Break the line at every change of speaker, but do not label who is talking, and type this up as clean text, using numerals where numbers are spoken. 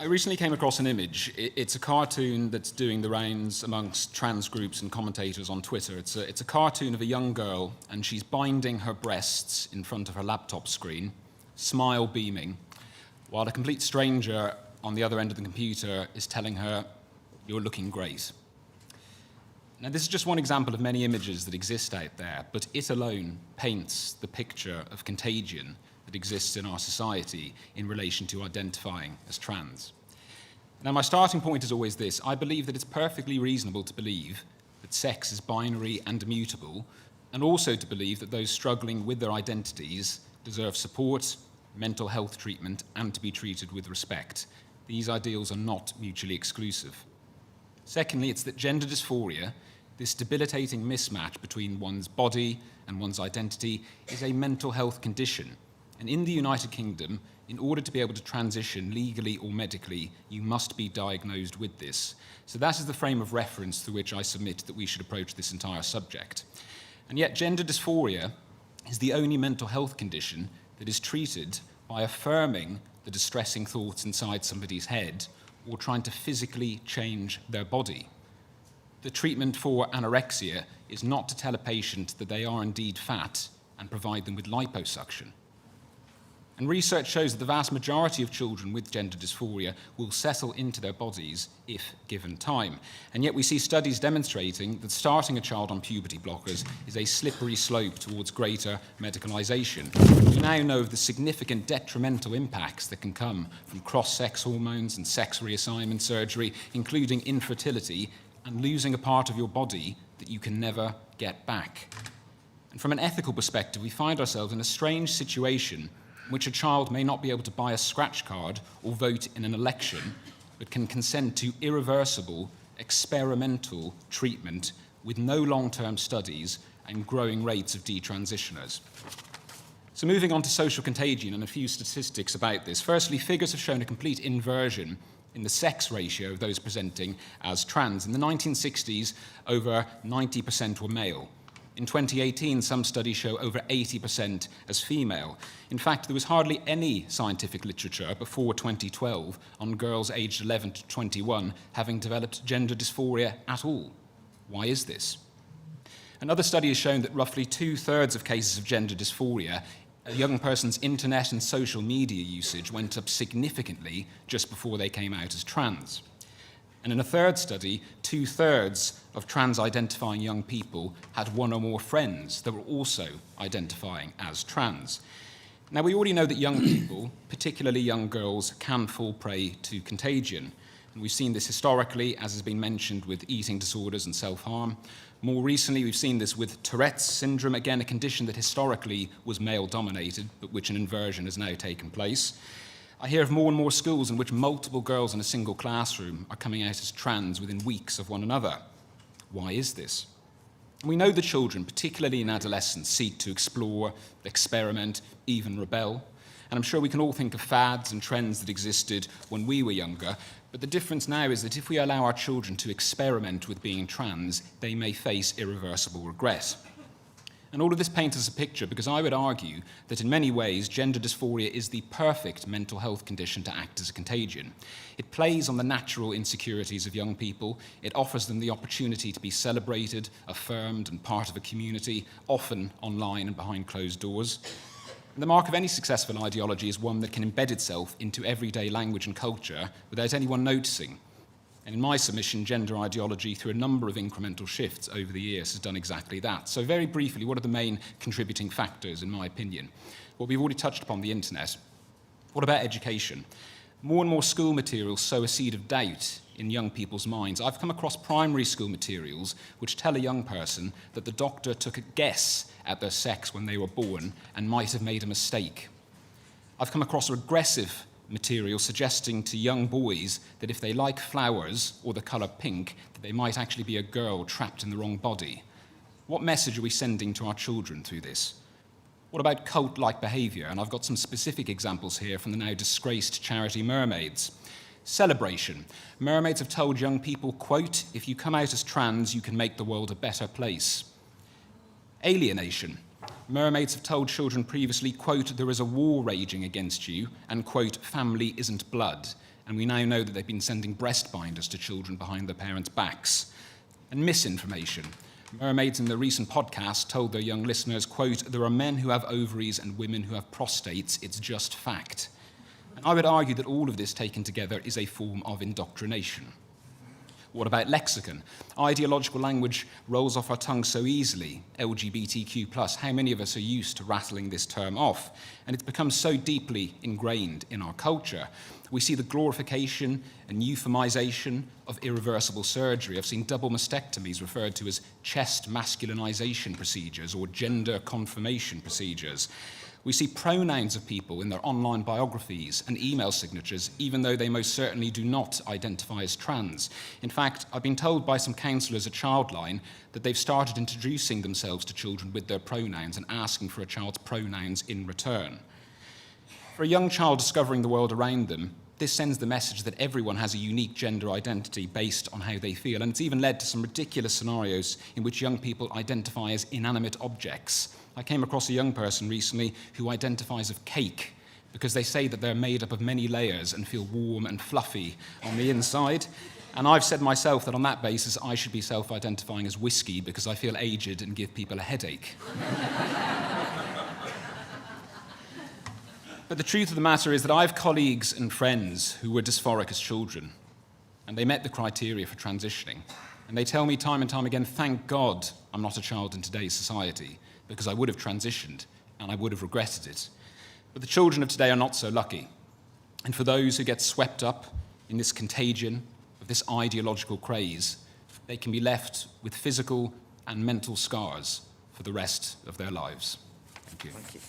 recently came across an image. It's a cartoon that's doing the rounds amongst trans groups and commentators on Twitter. It's a cartoon of a young girl, and she's binding her breasts in front of her laptop screen, smile beaming, while a complete stranger on the other end of the computer is telling her, "You're looking great." Now, this is just one example of many images that exist out there, but it alone paints the picture of contagion that exists in our society in relation to identifying as trans. Now, my starting point is always this. I believe that it's perfectly reasonable to believe that sex is binary and immutable, and also to believe that those struggling with their identities deserve support, mental health treatment, and to be treated with respect. These ideals are not mutually exclusive. Secondly, it's that gender dysphoria, this debilitating mismatch between one's body and one's identity, is a mental health condition. And in the United Kingdom, in order to be able to transition legally or medically, you must be diagnosed with this. So that is the frame of reference through which I submit that we should approach this entire subject. And yet gender dysphoria is the only mental health condition that is treated by affirming the distressing thoughts inside somebody's head or trying to physically change their body. The treatment for anorexia is not to tell a patient that they are indeed fat and provide them with liposuction. And research shows that the vast majority of children with gender dysphoria will settle into their bodies if given time. And yet we see studies demonstrating that starting a child on puberty blockers is a slippery slope towards greater medicalisation. We now know of the significant detrimental impacts that can come from cross-sex hormones and sex reassignment surgery, including infertility and losing a part of your body that you can never get back. And from an ethical perspective, we find ourselves in a strange situation in which a child may not be able to buy a scratch card or vote in an election, but can consent to irreversible, experimental treatment with no long-term studies and growing rates of detransitioners. So moving on to social contagion and a few statistics about this. Firstly, figures have shown a complete inversion in the sex ratio of those presenting as trans. In the 1960s, over 90% were male. In 2018, some studies show over 80% as female. In fact, there was hardly any scientific literature before 2012 on girls aged 11 to 21 having developed gender dysphoria at all. Why is this? Another study has shown that roughly 2/3 of cases of gender dysphoria, a young person's internet and social media usage went up significantly just before they came out as trans. And in a third study, 2/3 of trans-identifying young people had one or more friends that were also identifying as trans. Now, we already know that young people, particularly young girls, can fall prey to contagion. And we've seen this historically, as has been mentioned, with eating disorders and self-harm. More recently, we've seen this with Tourette's syndrome, again, a condition that historically was male-dominated, but which an inversion has now taken place. I hear of more and more schools in which multiple girls in a single classroom are coming out as trans within weeks of one another. Why is this? We know that children, particularly in adolescence, seek to explore, experiment, even rebel. And I'm sure we can all think of fads and trends that existed when we were younger, but the difference now is that if we allow our children to experiment with being trans, they may face irreversible regret. And all of this paints us a picture because I would argue that in many ways gender dysphoria is the perfect mental health condition to act as a contagion. It plays on the natural insecurities of young people. It offers them the opportunity to be celebrated, affirmed, and part of a community, often online and behind closed doors. And the mark of any successful ideology is one that can embed itself into everyday language and culture without anyone noticing. And in my submission, gender ideology, through a number of incremental shifts over the years, has done exactly that. So very briefly, what are the main contributing factors, in my opinion? Well, we've already touched upon the internet. What about education? More and more school materials sow a seed of doubt in young people's minds. I've come across primary school materials which tell a young person that the doctor took a guess at their sex when they were born and might have made a mistake. I've come across regressive material suggesting to young boys that if they like flowers or the colour pink, that they might actually be a girl trapped in the wrong body. What message are we sending to our children through this? What about cult-like behaviour? And I've got some specific examples here from the now disgraced charity Mermaids. Celebration. Mermaids have told young people, quote, "If you come out as trans, you can make the world a better place." Alienation. Mermaids have told children previously, quote, "There is a war raging against you," and, quote, "family isn't blood." and we now know that they've been sending breast binders to children behind their parents' backs. And misinformation. Mermaids in the recent podcast told their young listeners, quote, "There are men who have ovaries and women who have prostates, it's just fact." And I would argue that all of this taken together is a form of indoctrination. What about lexicon? Ideological language rolls off our tongue so easily. LGBTQ+, how many of us are used to rattling this term off? And it's become so deeply ingrained in our culture. We see the glorification and euphemization of irreversible surgery. I've seen double mastectomies referred to as chest masculinization procedures or gender confirmation procedures. We see pronouns of people in their online biographies and email signatures, even though they most certainly do not identify as trans. In fact, I've been told by some counsellors at Childline that they've started introducing themselves to children with their pronouns and asking for a child's pronouns in return. For a young child discovering the world around them, this sends the message that everyone has a unique gender identity based on how they feel, and it's even led to some ridiculous scenarios in which young people identify as inanimate objects. I came across a young person recently who identifies as cake because they say that they're made up of many layers and feel warm and fluffy on the inside. And I've said myself that on that basis I should be self-identifying as whiskey because I feel aged and give people a headache. But the truth of the matter is that I have colleagues and friends who were dysphoric as children, and they met the criteria for transitioning. And they tell me time and time again, thank God I'm not a child in today's society, because I would have transitioned and I would have regretted it. But the children of today are not so lucky. And for those who get swept up in this contagion of this ideological craze, they can be left with physical and mental scars for the rest of their lives. Thank you.
Thank you.